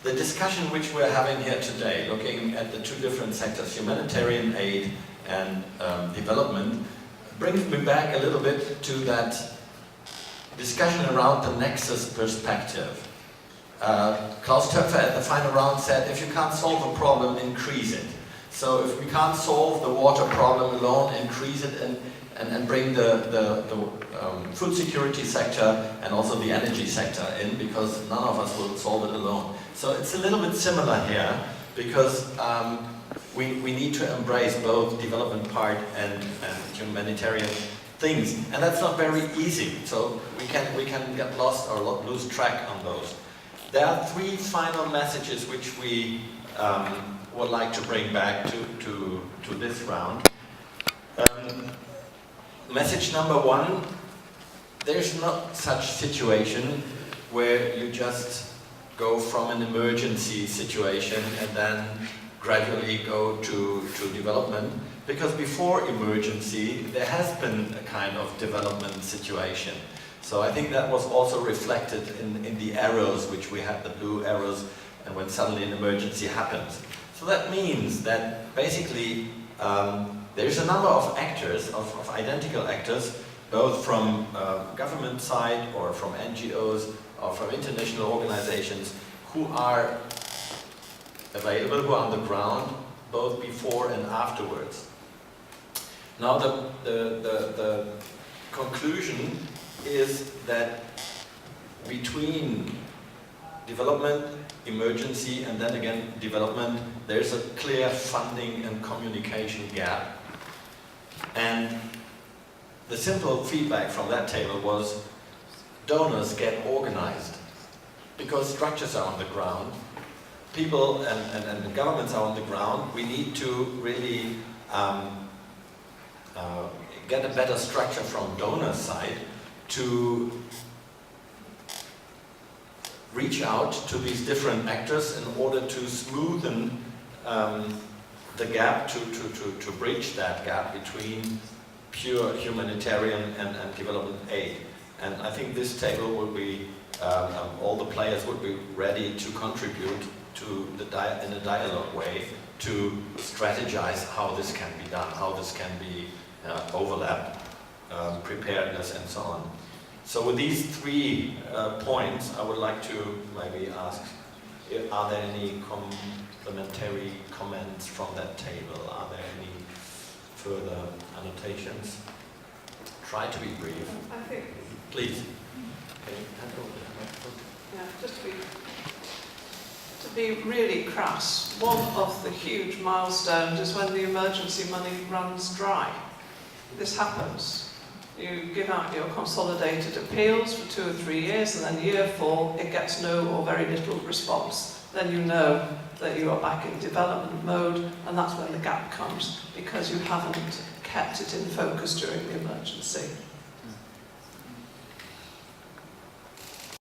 the discussion which we're having here today, looking at the two different sectors, humanitarian aid and development, brings me back a little bit to that discussion around the nexus perspective. Klaus Töpfer at the final round said, if you can't solve a problem, increase it. So if we can't solve the water problem alone, increase it and bring the food security sector and also the energy sector in, because none of us will solve it alone. So it's a little bit similar here, because we need to embrace both development part and humanitarian things, and that's not very easy. So we can get lost or lose track on those. There are three final messages which we would like to bring back to this round. Message number one: there's not such situation where you just go from an emergency situation and then gradually go to development, because before emergency there has been a kind of development situation. So I think that was also reflected in the arrows, which we had, the blue arrows, and when suddenly an emergency happens. So that means that basically there's a number of actors, of identical actors, both from government side or from NGOs or from international organizations, who are available, who are on the ground, both before and afterwards. Now the conclusion is that between development, emergency, and then again development, there's a clear funding and communication gap. And the simple feedback from that table was, donors get organized, because structures are on the ground, people and governments are on the ground. We need to really get a better structure from donor side to reach out to these different actors in order to smoothen the gap, to bridge that gap between pure humanitarian and development aid. And I think this table will be, all the players would be ready to contribute to in a dialogue way to strategize how this can be done, how this can be overlapped, preparedness and so on. So with these three points, I would like to maybe ask, are there any complementary comments from that table? Are there any further annotations? Try to be brief. I think... Please. Can you hand over the microphone? Yeah, just to be really crass, one of the huge milestones is when the emergency money runs dry. This happens. You give out your consolidated appeals for 2 or 3 years, and then year 4 it gets no or very little response. Then you know that you are back in development mode, and that's when the gap comes, because you haven't kept it in focus during the emergency.